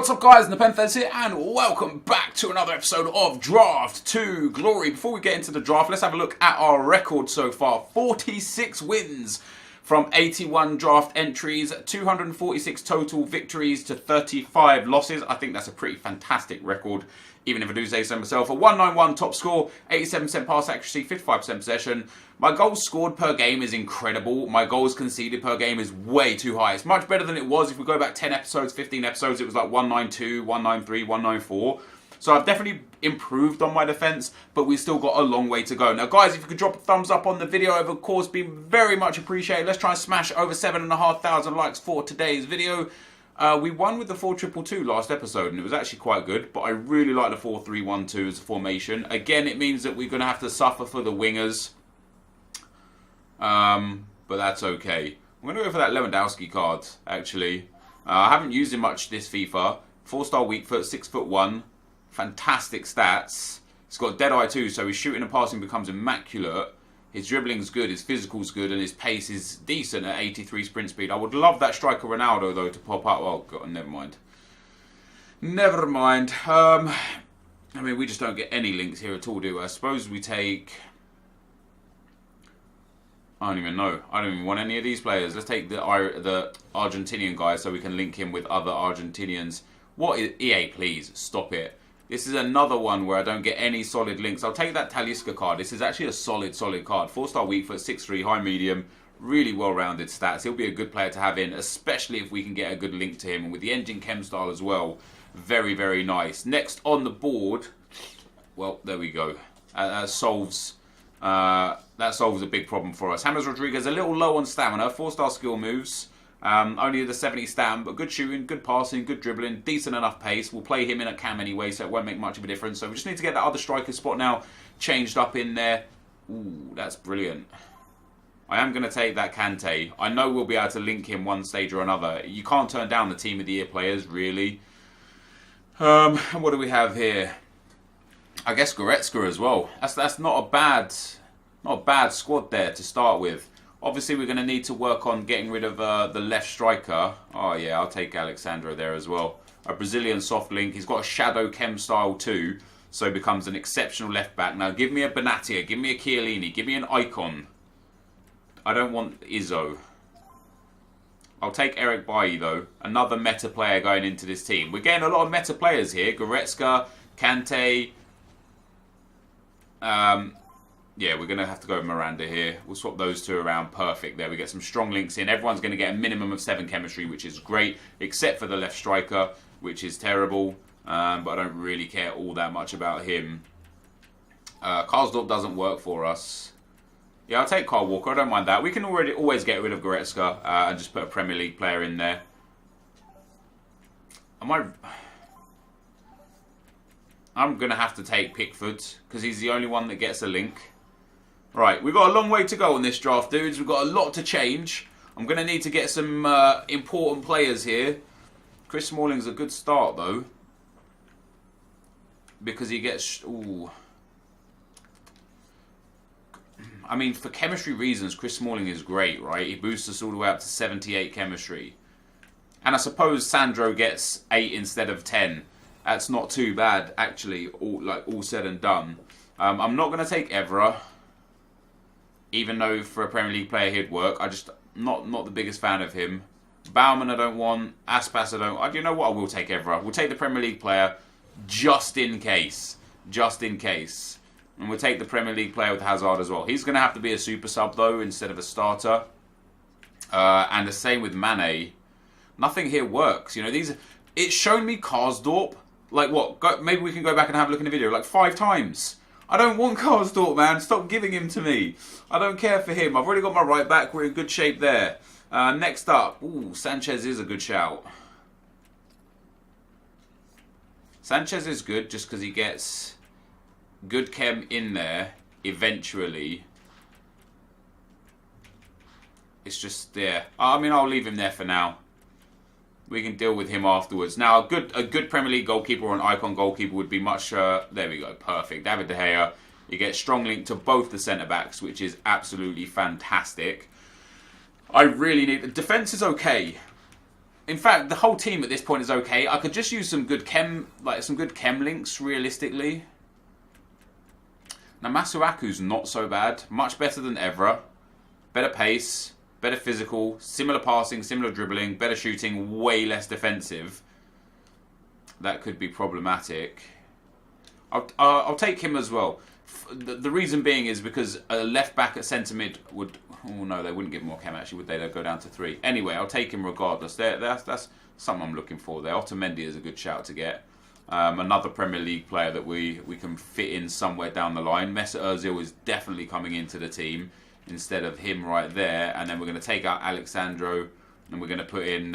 What's up guys, NepentheZ here and welcome back to another episode of Draft to Glory. Before we get into the draft, let's have a look at our record so far. 46 wins from 81 draft entries, 246 total victories to 35 losses. I think that's a pretty fantastic record, even if I do say so myself. A 191 top score, 87% pass accuracy, 55% possession. My goals scored per game is incredible. My goals conceded per game is way too high. It's much better than it was. If we go back 10 episodes, 15 episodes, it was like 192, 193, 194. So I've definitely improved on my defence, but we've still got a long way to go. Now guys, if you could drop a thumbs up on the video, it would of course be very much appreciated. Let's try and smash over 7,500 likes for today's video. We won with the 4-2-2-2 last episode, and it was actually quite good, but I really like the 4-3-1-2 as a formation. Again, it means that we're going to have to suffer for the wingers. But that's okay. I'm going to go for that Lewandowski card, actually. I haven't used him much this FIFA. 4-star weak foot, 6'1". Fantastic stats. He's got Deadeye too, so his shooting and passing becomes immaculate. His dribbling's good, his physical's good, and his pace is decent at 83 sprint speed. I would love that striker Ronaldo, though, to pop up. Oh, God, never mind. Never mind. I mean, we just don't get any links here at all, do we? I suppose we take... I don't even know. I don't even want any of these players. Let's take the Argentinian guy so we can link him with other Argentinians. What is... EA, please, stop it. This is another one where I don't get any solid links. I'll take that Talisca card. This is actually a solid card. 4-star weak foot, 6'3", high medium. Really well-rounded stats. He'll be a good player to have in, especially if we can get a good link to him. And with the engine chem style as well. Very, very nice. Next on the board... Well, there we go. That solves a big problem for us. James Rodriguez, a little low on stamina. 4-star skill moves. Only the 70 stam, but good shooting, good passing, good dribbling, decent enough pace. We'll play him in a cam anyway, so it won't make much of a difference. So we just need to get that other striker spot now changed up in there. Ooh, that's brilliant. I am going to take that Kante. I know we'll be able to link him one stage or another. You can't turn down the Team of the Year players, really. And what do we have here? I guess Goretzka as well. That's not a bad squad there to start with. Obviously, we're going to need to work on getting rid of the left striker. Oh, yeah, I'll take Alexandra there as well. A Brazilian soft link. He's got a shadow chem style too, so he becomes an exceptional left back. Now, give me a Benatia, give me a Chiellini, give me an Icon. I don't want Izzo. I'll take Eric Bailly, though. Another meta player going into this team. We're getting a lot of meta players here. Goretzka, Kante. Yeah, we're going to have to go with Miranda here. We'll swap those two around. Perfect. There, we get some strong links in. Everyone's going to get a minimum of 7 chemistry, which is great, except for the left striker, which is terrible. But I don't really care all that much about him. Karsdorp doesn't work for us. Yeah, I'll take Kyle Walker. I don't mind that. We can always get rid of Goretzka and just put a Premier League player in there. I'm going to have to take Pickford because he's the only one that gets a link. Right, we've got a long way to go on this draft, dudes. We've got a lot to change. I'm going to need to get some important players here. Chris Smalling's a good start, though. Because he gets... Ooh. I mean, for chemistry reasons, Chris Smalling is great, right? He boosts us all the way up to 78 chemistry. And I suppose Sandro gets 8 instead of 10. That's not too bad, actually, all said and done. I'm not going to take Evra. Even though for a Premier League player he'd work. I just not the biggest fan of him. Bauman I don't want. Aspas I don't... You know what? I will take Evra. We'll take the Premier League player just in case. Just in case. And we'll take the Premier League player with Hazard as well. He's going to have to be a super sub though instead of a starter. And the same with Mane. Nothing here works. You know, it's shown me Karsdorp. Like what? Maybe we can go back and have a look in the video. Like 5 times. I don't want Karsdorp, man. Stop giving him to me. I don't care for him. I've already got my right back. We're in good shape there. Next up. Ooh, Sanchez is a good shout. Sanchez is good just because he gets good chem in there eventually. It's just there. I mean, I'll leave him there for now. We can deal with him afterwards. Now, a good Premier League goalkeeper or an icon goalkeeper would be much... there we go, perfect. David De Gea. You get strong link to both the centre-backs, which is absolutely fantastic. I really need... The defence is okay. In fact, the whole team at this point is okay. I could just use some good chem links, realistically. Now, Masuaku's not so bad. Much better than Evra. Better pace, better physical, similar passing, similar dribbling, better shooting, way less defensive. That could be problematic. I'll take him as well. The reason being is because a left back at centre mid would... Oh no, they wouldn't give more chem actually, would they? They'd go down to 3. Anyway, I'll take him regardless. That's something I'm looking for there. Otamendi is a good shout to get. Another Premier League player that we can fit in somewhere down the line. Mesut Ozil is definitely coming into the team instead of him right there. And then we're going to take out Alexandro and we're going to put in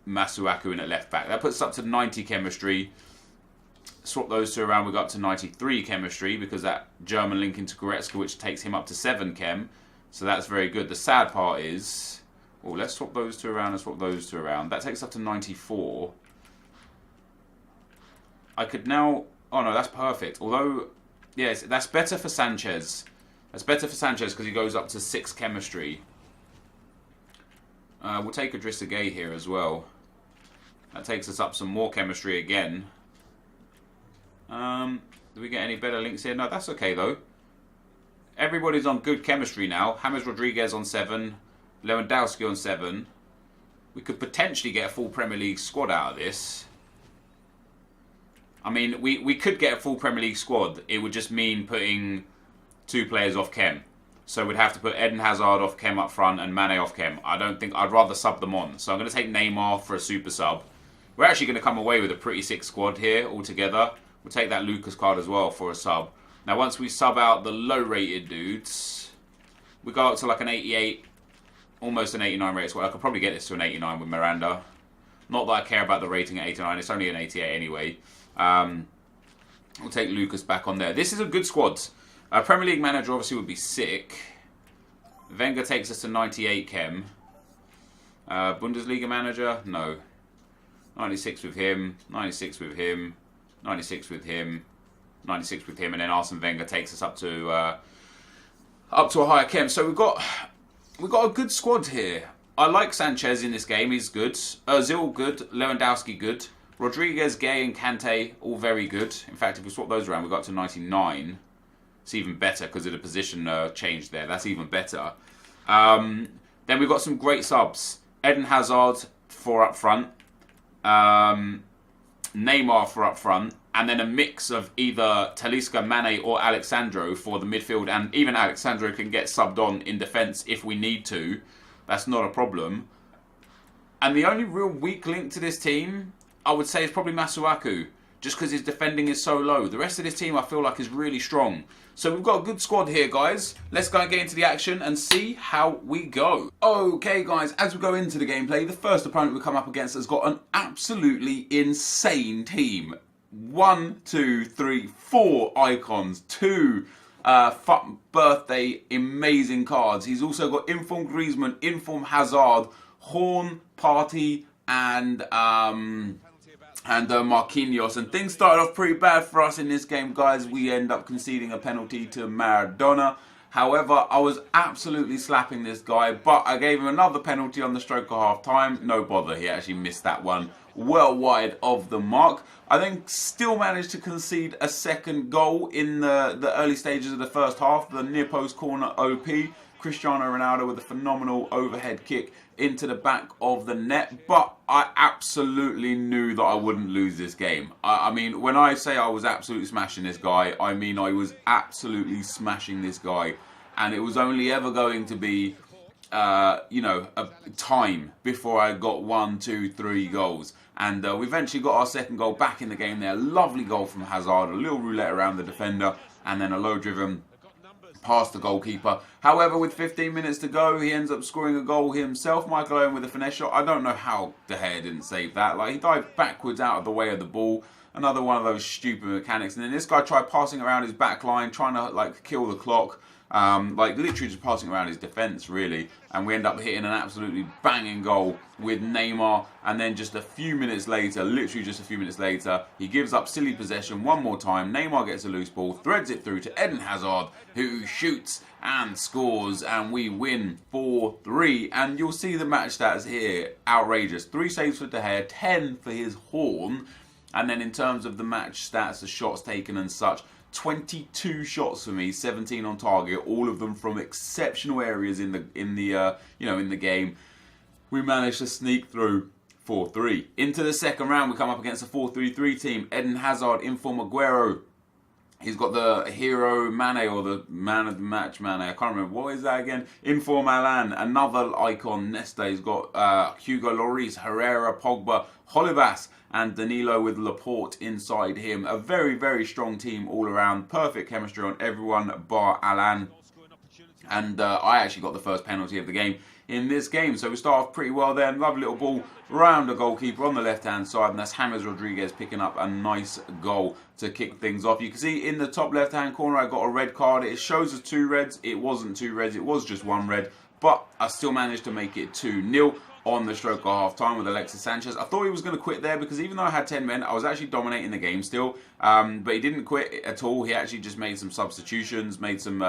Masuaku in at left back. That puts us up to 90 chemistry. Swap those two around, we got up to 93 chemistry because that German link into Goretzka, which takes him up to 7 chem. So that's very good. The sad part is... Oh, let's swap those two around and swap those two around. That takes up to 94. I could now... Oh no, that's perfect. Although, yes, that's better for Sanchez. That's better for Sanchez because he goes up to 6 chemistry. We'll take Idrissa Gueye here as well. That takes us up some more chemistry again. Do we get any better links here? No, that's okay though. Everybody's on good chemistry now. James Rodriguez on 7. Lewandowski on 7. We could potentially get a full Premier League squad out of this. I mean, we could get a full Premier League squad. It would just mean putting 2 players off chem. So we'd have to put Eden Hazard off chem up front and Mane off chem. I'd rather sub them on. So I'm going to take Neymar for a super sub. We're actually going to come away with a pretty sick squad here altogether. We'll take that Lucas card as well for a sub. Now, once we sub out the low-rated dudes, we go up to like an 88, almost an 89 rate. Well, I could probably get this to an 89 with Miranda. Not that I care about the rating at 89. It's only an 88 anyway. We'll take Lucas back on there. This is a good squad. Premier League manager obviously would be sick. Wenger takes us to 98 chem. Bundesliga manager? No. 96 with him. 96 with him. 96 with him. 96 with him, and then Arsene Wenger takes us up to a higher chem. So we've got a good squad here. I like Sanchez in this game. He's good. Ozil good. Lewandowski good. Rodriguez, Gueye, and Kante all very good. In fact, if we swap those around, we got to 99. It's even better because of the position change there. That's even better. Then we've got some great subs. Eden Hazard for up front. Neymar for up front. And then a mix of either Talisca, Mane or Alexandro for the midfield. And even Alexandro can get subbed on in defence if we need to. That's not a problem. And the only real weak link to this team, I would say, is probably Masuaku. Just because his defending is so low. The rest of this team, I feel like, is really strong. So we've got a good squad here, guys. Let's go and get into the action and see how we go. Okay, guys, as we go into the gameplay, the first opponent we come up against has got an absolutely insane team. 1, 2, 3, 4 icons, 2 birthday amazing cards. He's also got Inform Griezmann, Inform Hazard, Horn, Partey, and Marquinhos. And things started off pretty bad for us in this game, guys. We end up conceding a penalty to Maradona. However, I was absolutely slapping this guy, but I gave him another penalty on the stroke of half time. No bother, he actually missed that one well wide of the mark. I then still managed to concede a second goal in the early stages of the first half. The near post corner OP. Cristiano Ronaldo with a phenomenal overhead kick into the back of the net. But I absolutely knew that I wouldn't lose this game. I mean, when I say I was absolutely smashing this guy, I mean I was absolutely smashing this guy. And it was only ever going to be, you know, a time before I got 1, 2, 3 goals. And we eventually got our second goal back in the game there. Lovely goal from Hazard. A little roulette around the defender. And then a low-driven past the goalkeeper. However, with 15 minutes to go, he ends up scoring a goal himself. Michael Owen with a finesse shot. I don't know how De Gea didn't save that. Like, he dived backwards out of the way of the ball. Another one of those stupid mechanics. And then this guy tried passing around his back line, trying to, like, kill the clock. like literally just passing around his defence really, and we end up hitting an absolutely banging goal with Neymar, and then just a few minutes later, literally just a few minutes later, he gives up silly possession one more time. Neymar gets a loose ball, threads it through to NepentheZ, who shoots and scores, and we win 4-3. And you'll see the match stats here, outrageous. 3 saves for De Gea, 10 for his horn, and then in terms of the match stats, the shots taken and such, 22 shots for me, 17 on target, all of them from exceptional areas in the game. We managed to sneak through 4-3. Into the second round, we come up against a 4-3-3 team. NepentheZ, Inform Aguero. He's got the hero Mane, or the man of the match Mane. I can't remember. What is that again? Inform Alan. Another icon, Nesta. He's got Hugo Lloris, Herrera, Pogba, Holibas, and Danilo with Laporte inside him. A very, very strong team all around. Perfect chemistry on everyone bar Alan. And I actually got the first penalty of the game in this game. So we start off pretty well there. Lovely little ball round the goalkeeper on the left-hand side. And that's James Rodriguez picking up a nice goal to kick things off. You can see in the top left-hand corner, I got a red card. It shows us 2 reds. It wasn't 2 reds. It was just 1 red. But I still managed to make it 2-0. On the stroke of half time with Alexis Sanchez. I thought he was going to quit there because even though I had 10 men, I was actually dominating the game still. But he didn't quit at all. He actually just made some substitutions, made some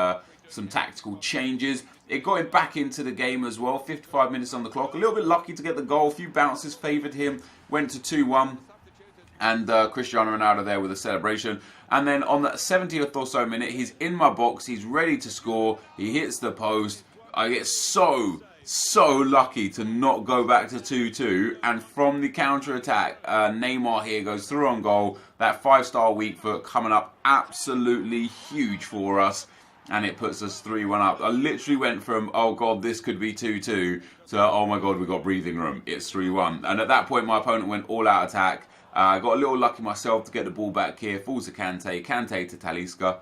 tactical changes. It got him back into the game as well. 55 minutes on the clock. A little bit lucky to get the goal. A few bounces favoured him. Went to 2-1. And Cristiano Ronaldo there with a celebration. And then on the 70th or so minute, he's in my box. He's ready to score. He hits the post. I get so lucky to not go back to 2-2, and from the counter-attack, Neymar here goes through on goal. That 5-star weak foot coming up absolutely huge for us, and it puts us 3-1 up. I literally went from, oh god, this could be 2-2, to, oh my god, we got breathing room, it's 3-1. And at that point, my opponent went all-out attack. I got a little lucky myself to get the ball back here. Falls to Kante to Talisca.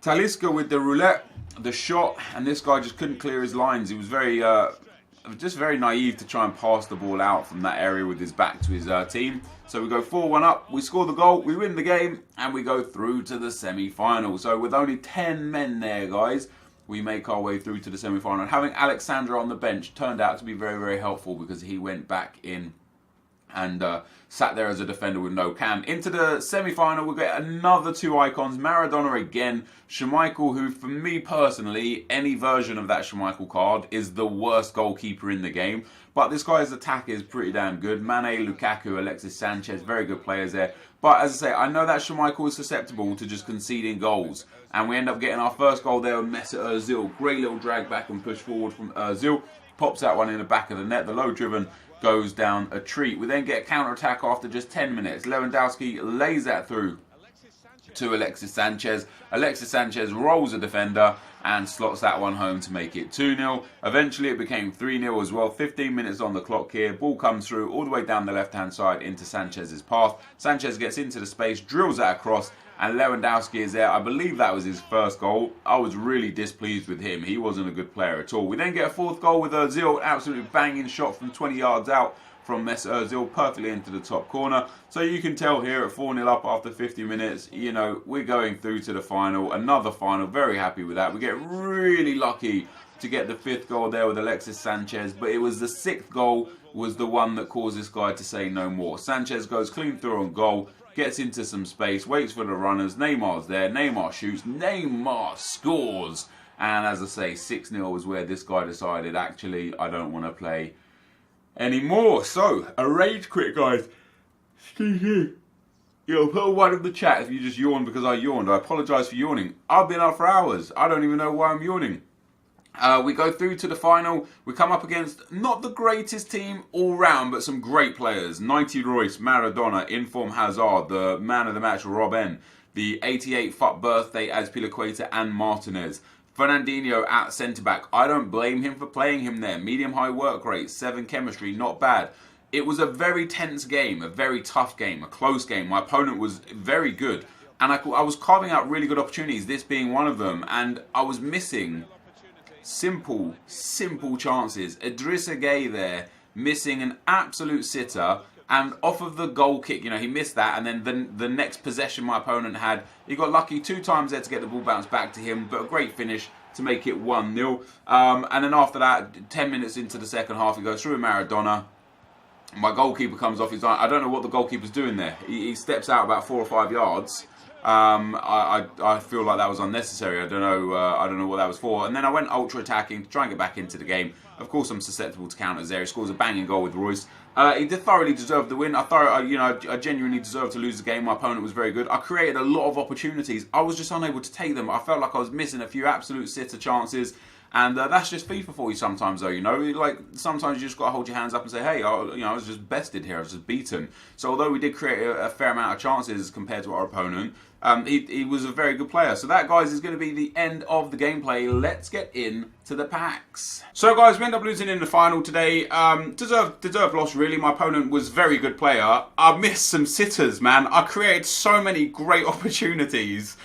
Talisca with the roulette, the shot, and this guy just couldn't clear his lines. He was just very naive to try and pass the ball out from that area with his back to his team. So we go 4-1 up, we score the goal, we win the game, and we go through to the semi-final. So with only 10 men there, guys, we make our way through to the semi-final. And having Alexandra on the bench turned out to be very, very helpful because he went back in and sat there as a defender with no cam. Into the semi-final, we'll get another 2 icons. Maradona again. Schmeichel, who for me personally, any version of that Schmeichel card is the worst goalkeeper in the game. But this guy's attack is pretty damn good. Mane, Lukaku, Alexis Sanchez, very good players there. But as I say, I know that Schmeichel is susceptible to just conceding goals. And we end up getting our first goal there with Mesut Ozil. Great little drag back and push forward from Ozil. Pops that one in the back of the net. The low-driven goes down a treat. We then get a counter-attack after just 10 minutes. Lewandowski lays that through to Alexis Sanchez. Alexis Sanchez rolls a defender and slots that one home to make it 2-0. Eventually it became 3-0 as well. 15 minutes on the clock here. Ball comes through all the way down the left-hand side into Sanchez's path. Sanchez gets into the space, drills that across, and Lewandowski is there. I believe that was his first goal. I was really displeased with him. He wasn't a good player at all. We then get a 4th goal with Ozil. Absolutely banging shot from 20 yards out from Mesut Ozil, perfectly into the top corner. So you can tell here at 4-0 up after 50 minutes, you know, we're going through to the final. Another final. Very happy with that. We get really lucky to get the 5th goal there with Alexis Sanchez. But it was the 6th goal was the one that caused this guy to say no more. Sanchez goes clean through on goal. Gets into some space, waits for the runners. Neymar's there. Neymar shoots. Neymar scores. And as I say, 6-0 was where this guy decided, actually, I don't want to play anymore. So, a rage quit, guys. Excuse me. Yo, put a 1 in the chat if you just yawned because I yawned. I apologise for yawning. I've been up for hours. I don't even know why I'm yawning. We go through to the final. We come up against not the greatest team all round, but some great players. 90 Royce, Maradona, Inform Hazard, the man of the match, Robben, the 88 FUT birthday Azpilicueta and Martinez. Fernandinho at centre-back. I don't blame him for playing him there. Medium-high work rate, 7 chemistry, not bad. It was a very tense game, a very tough game, a close game. My opponent was very good. And I was carving out really good opportunities, this being one of them. And I was missing simple chances. Idrissa Gueye there, missing an absolute sitter. And off of the goal kick, you know, he missed that. And then the next possession my opponent had, he got lucky 2 times there to get the ball bounced back to him. But a great finish to make it 1-0. And then after that, 10 minutes into the second half, he goes through Maradona. My goalkeeper comes off his line. I don't know what the goalkeeper's doing there. He steps out about 4 or 5 yards. I feel like that was unnecessary. I don't know what that was for. And then I went ultra attacking to try and get back into the game. Of course, I'm susceptible to counters there. He scores a banging goal with Royce. He did thoroughly deserve the win. I genuinely deserved to lose the game. My opponent was very good. I created a lot of opportunities. I was just unable to take them. I felt like I was missing a few absolute sitter chances. And that's just FIFA for you sometimes, though, you know. Like, sometimes you just got to hold your hands up and say, hey, I was just bested here. I was just beaten. So although we did create a fair amount of chances compared to our opponent, he was a very good player. So that, guys, is going to be the end of the gameplay. Let's get into the packs. So, guys, we end up losing in the final today. Deserved loss, really. My opponent was a very good player. I missed some sitters, man. I created so many great opportunities.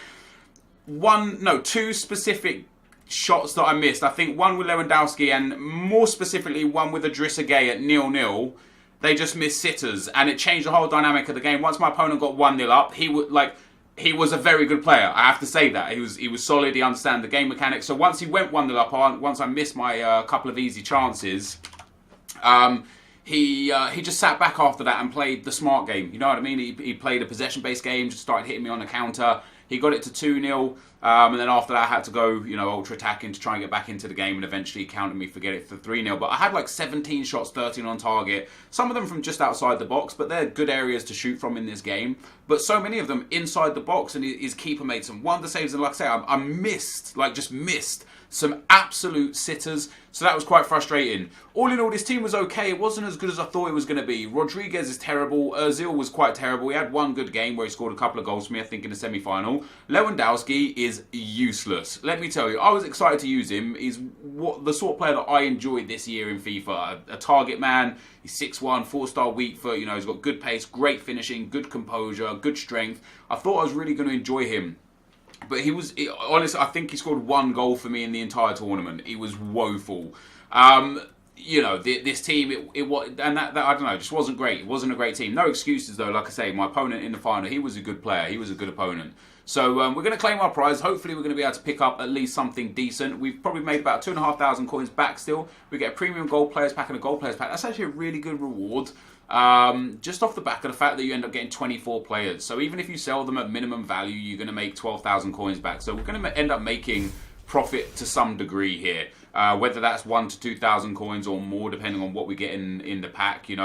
Two specific shots that I missed. I think one with Lewandowski and more specifically one with Idrissa Gueye at 0-0. They just missed sitters and it changed the whole dynamic of the game. Once my opponent got 1-0 up, he was a very good player. I have to say that. He was solid. He understands the game mechanics. So once he went 1-0 up, once I missed my couple of easy chances, he just sat back after that and played the smart game. You know what I mean? He played a possession-based game, just started hitting me on the counter. He got it to 2-0, and then after that I had to go, ultra attacking to try and get back into the game, and eventually he countered me for getting it for 3-0. But I had like 17 shots, 13 on target, some of them from just outside the box, but they're good areas to shoot from in this game. But so many of them inside the box, and his keeper made some wonder saves, and like I say, I missed some absolute sitters, so that was quite frustrating. All in all, this team was okay. It wasn't as good as I thought it was going to be. Rodriguez is terrible. Ozil was quite terrible. He had one good game where he scored a couple of goals for me, I think, in the semi-final. Lewandowski is useless. Let me tell you, I was excited to use him. He's the sort of player that I enjoyed this year in FIFA. A target man. He's 6'1", 4-star weak foot. He's got good pace, great finishing, good composure, good strength. I thought I was really going to enjoy him. But honestly, I think he scored 1 goal for me in the entire tournament. He was woeful. This team, I don't know, just wasn't great. It wasn't a great team. No excuses, though. Like I say, my opponent in the final, he was a good player. He was a good opponent. So we're going to claim our prize. Hopefully, we're going to be able to pick up at least something decent. We've probably made about 2,500 coins back still. We get a premium gold players pack and a gold players pack. That's actually a really good reward. Just off the back of the fact that you end up getting 24 players. So even if you sell them at minimum value, you're going to make 12,000 coins back. So we're going to end up making profit to some degree here. Whether that's 1,000 to 2,000 coins or more, depending on what we get in the pack, we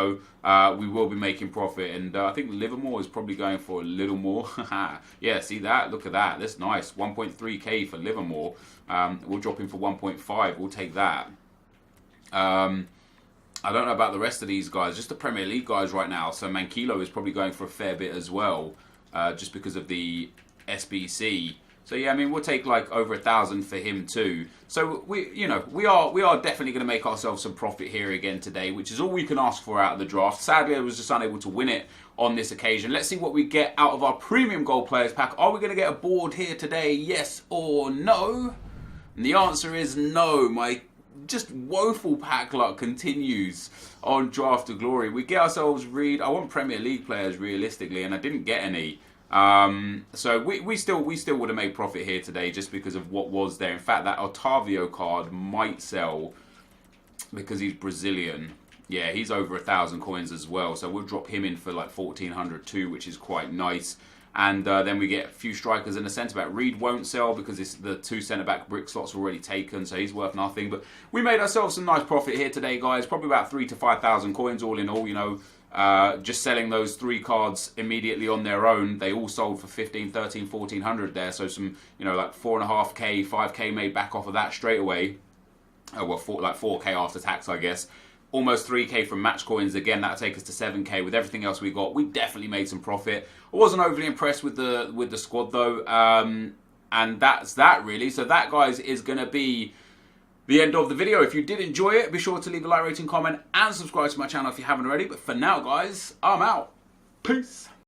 will be making profit. And I think Livermore is probably going for a little more. Yeah, see that? Look at that. That's nice. 1.3k for Livermore. We'll drop him for 1.5. We'll take that. I don't know about the rest of these guys, just the Premier League guys right now. So Mankilo is probably going for a fair bit as well, just because of the SBC. So yeah, I mean, we'll take like over 1,000 for him too. So we are definitely going to make ourselves some profit here again today, which is all we can ask for out of the draft. Sadly, I was just unable to win it on this occasion. Let's see what we get out of our premium gold players pack. Are we going to get a board here today? Yes or no? And the answer is no. My just woeful pack luck continues on Draft to Glory. We get ourselves I want Premier League players realistically, and I didn't get any. So we still would have made profit here today just because of what was there. In fact, that Otavio card might sell because he's Brazilian. Yeah, he's over 1,000 coins as well. So we'll drop him in for like 1,400 too, which is quite nice. And then we get a few strikers and a centre-back. Reed won't sell because the 2 centre-back brick slots are already taken, so he's worth nothing. But we made ourselves some nice profit here today, guys. Probably about 3,000 to 5,000 coins all in all, just selling those 3 cards immediately on their own. They all sold for 15, 13, 1,400 there. So some, like 4.5k, 5k made back off of that straight away. Well, 4k after tax, I guess. Almost 3k from match coins. Again, that'll take us to 7k. With everything else we got, we definitely made some profit. I wasn't overly impressed with the squad though, and that's that really. So that, guys, is going to be the end of the video. If you did enjoy it, be sure to leave a like, rating, comment, and subscribe to my channel if you haven't already. But for now, guys, I'm out. Peace.